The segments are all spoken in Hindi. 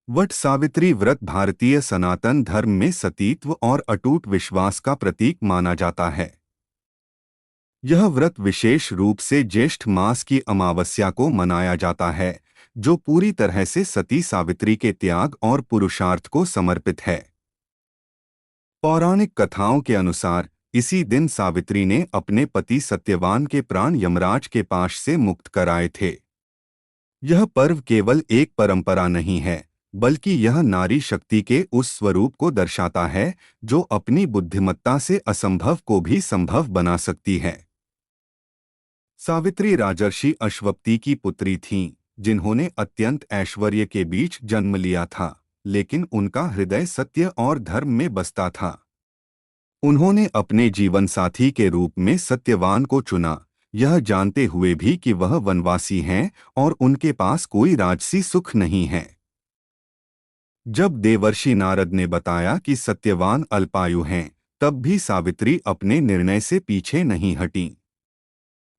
वट सावित्री व्रत भारतीय सनातन धर्म में सतीत्व और अटूट विश्वास का प्रतीक माना जाता है। यह व्रत विशेष रूप से ज्येष्ठ मास की अमावस्या को मनाया जाता है, जो पूरी तरह से सती सावित्री के त्याग और पुरुषार्थ को समर्पित है। पौराणिक कथाओं के अनुसार इसी दिन सावित्री ने अपने पति सत्यवान के प्राण यमराज के पाश से मुक्त कराए थे। यह पर्व केवल एक परंपरा नहीं है, बल्कि यह नारी शक्ति के उस स्वरूप को दर्शाता है जो अपनी बुद्धिमत्ता से असंभव को भी संभव बना सकती है। सावित्री राजर्षि अश्वपति की पुत्री थीं, जिन्होंने अत्यंत ऐश्वर्य के बीच जन्म लिया था, लेकिन उनका हृदय सत्य और धर्म में बसता था। उन्होंने अपने जीवन साथी के रूप में सत्यवान को चुना, यह जानते हुए भी कि वह वनवासी हैं और उनके पास कोई राजसी सुख नहीं है। जब देवर्षि नारद ने बताया कि सत्यवान अल्पायु हैं, तब भी सावित्री अपने निर्णय से पीछे नहीं हटीं।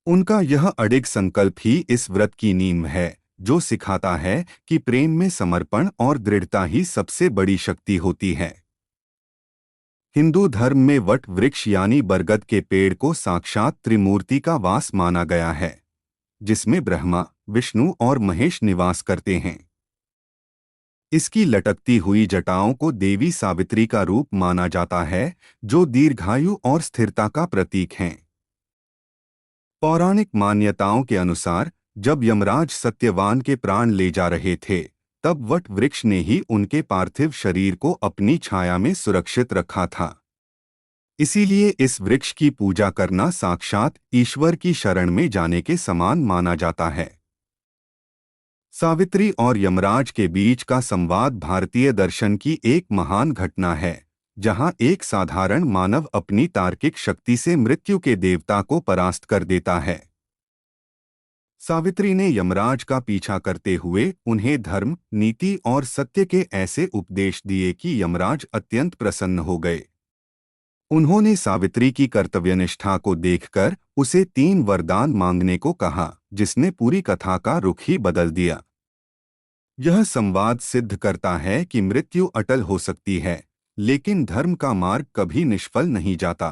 उनका यह अडिग संकल्प ही इस व्रत की नींव है, जो सिखाता है कि प्रेम में समर्पण और दृढ़ता ही सबसे बड़ी शक्ति होती है। हिंदू धर्म में वट वृक्ष यानी बरगद के पेड़ को साक्षात त्रिमूर्ति का वास माना गया है, जिसमें ब्रह्मा, विष्णु और महेश निवास करते हैं। इसकी लटकती हुई जटाओं को देवी सावित्री का रूप माना जाता है, जो दीर्घायु और स्थिरता का प्रतीक हैं। पौराणिक मान्यताओं के अनुसार जब यमराज सत्यवान के प्राण ले जा रहे थे, तब वट वृक्ष ने ही उनके पार्थिव शरीर को अपनी छाया में सुरक्षित रखा था। इसीलिए इस वृक्ष की पूजा करना साक्षात ईश्वर की शरण में जाने के समान माना जाता है। सावित्री और यमराज के बीच का संवाद भारतीय दर्शन की एक महान घटना है, जहां एक साधारण मानव अपनी तार्किक शक्ति से मृत्यु के देवता को परास्त कर देता है। सावित्री ने यमराज का पीछा करते हुए उन्हें धर्म, नीति और सत्य के ऐसे उपदेश दिए कि यमराज अत्यंत प्रसन्न हो गए। उन्होंने सावित्री की कर्तव्यनिष्ठा को देखकर उसे 3 वरदान मांगने को कहा, जिसने पूरी कथा का रुख ही बदल दिया। यह संवाद सिद्ध करता है कि मृत्यु अटल हो सकती है, लेकिन धर्म का मार्ग कभी निष्फल नहीं जाता।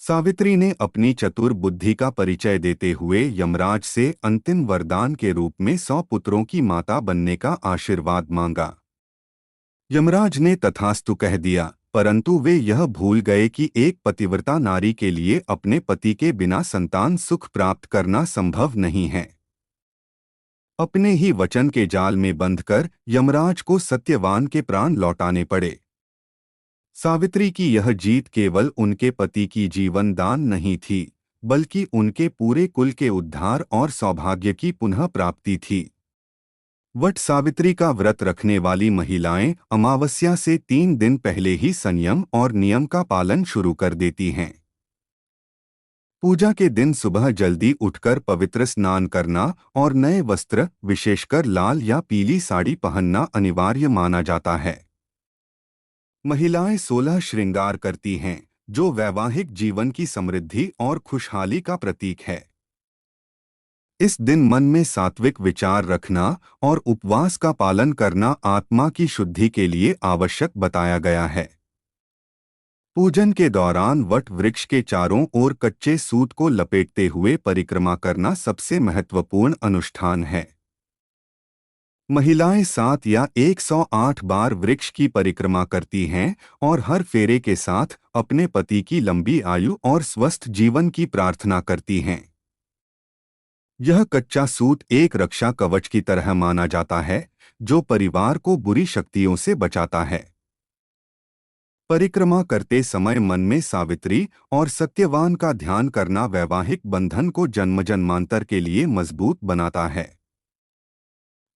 सावित्री ने अपनी चतुर बुद्धि का परिचय देते हुए यमराज से अंतिम वरदान के रूप में 100 पुत्रों की माता बनने का आशीर्वाद मांगा। यमराज ने तथास्तु कह दिया, परंतु वे यह भूल गए कि एक पतिव्रता नारी के लिए अपने पति के बिना संतान सुख प्राप्त करना संभव नहीं है। अपने ही वचन के जाल में बंधकर यमराज को सत्यवान के प्राण लौटाने पड़े। सावित्री की यह जीत केवल उनके पति की जीवन दान नहीं थी, बल्कि उनके पूरे कुल के उद्धार और सौभाग्य की पुनः प्राप्ति थी। वट सावित्री का व्रत रखने वाली महिलाएं अमावस्या से 3 दिन पहले ही संयम और नियम का पालन शुरू कर देती हैं। पूजा के दिन सुबह जल्दी उठकर पवित्र स्नान करना और नए वस्त्र, विशेषकर लाल या पीली साड़ी पहनना अनिवार्य माना जाता है। महिलाएं 16 श्रृंगार करती हैं, जो वैवाहिक जीवन की समृद्धि और खुशहाली का प्रतीक है। इस दिन मन में सात्विक विचार रखना और उपवास का पालन करना आत्मा की शुद्धि के लिए आवश्यक बताया गया है। पूजन के दौरान वट वृक्ष के चारों ओर कच्चे सूत को लपेटते हुए परिक्रमा करना सबसे महत्वपूर्ण अनुष्ठान है। महिलाएं 7 या 108 बार वृक्ष की परिक्रमा करती हैं और हर फेरे के साथ अपने पति की लंबी आयु और स्वस्थ जीवन की प्रार्थना करती हैं। यह कच्चा सूत एक रक्षा कवच की तरह माना जाता है, जो परिवार को बुरी शक्तियों से बचाता है। परिक्रमा करते समय मन में सावित्री और सत्यवान का ध्यान करना वैवाहिक बंधन को जन्मजन्मांतर के लिए मजबूत बनाता है।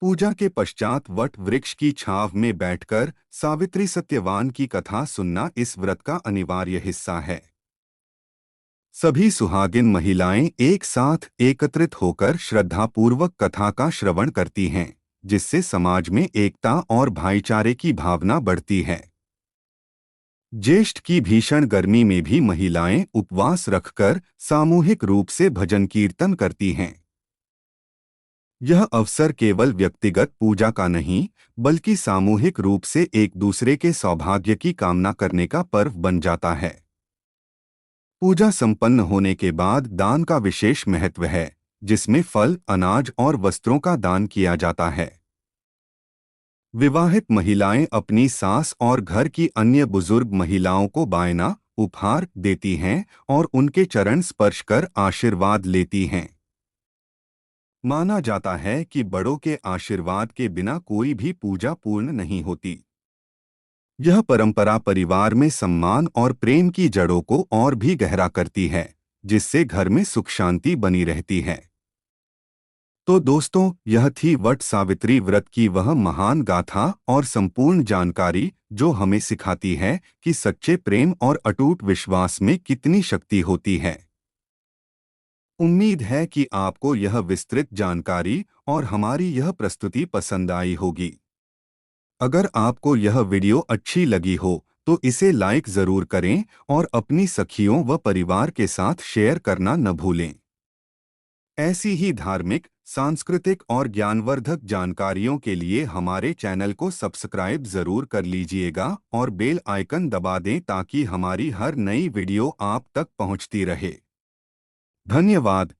पूजा के पश्चात वट वृक्ष की छांव में बैठकर सावित्री सत्यवान की कथा सुनना इस व्रत का अनिवार्य हिस्सा है। सभी सुहागिन महिलाएं एक साथ एकत्रित होकर श्रद्धापूर्वक कथा का श्रवण करती हैं, जिससे समाज में एकता और भाईचारे की भावना बढ़ती है। ज्येष्ठ की भीषण गर्मी में भी महिलाएं उपवास रखकर सामूहिक रूप से भजन कीर्तन करती हैं। यह अवसर केवल व्यक्तिगत पूजा का नहीं, बल्कि सामूहिक रूप से एक दूसरे के सौभाग्य की कामना करने का पर्व बन जाता है। पूजा संपन्न होने के बाद दान का विशेष महत्व है, जिसमें फल, अनाज और वस्त्रों का दान किया जाता है। विवाहित महिलाएं अपनी सास और घर की अन्य बुजुर्ग महिलाओं को बायना, उपहार देती हैं और उनके चरण स्पर्श कर आशीर्वाद लेती हैं। माना जाता है कि बड़ों के आशीर्वाद के बिना कोई भी पूजा पूर्ण नहीं होती। यह परंपरा परिवार में सम्मान और प्रेम की जड़ों को और भी गहरा करती है, जिससे घर में सुख शांति बनी रहती है। तो दोस्तों, यह थी वट सावित्री व्रत की वह महान गाथा और संपूर्ण जानकारी जो हमें सिखाती है कि सच्चे प्रेम और अटूट विश्वास में कितनी शक्ति होती है। उम्मीद है कि आपको यह विस्तृत जानकारी और हमारी यह प्रस्तुति पसंद आई होगी। अगर आपको यह वीडियो अच्छी लगी हो तो इसे लाइक ज़रूर करें और अपनी सखियों व परिवार के साथ शेयर करना न भूलें। ऐसी ही धार्मिक, सांस्कृतिक और ज्ञानवर्धक जानकारियों के लिए हमारे चैनल को सब्सक्राइब ज़रूर कर लीजिएगा और बेल आइकन दबा दें ताकि हमारी हर नई वीडियो आप तक पहुंचती रहे। धन्यवाद।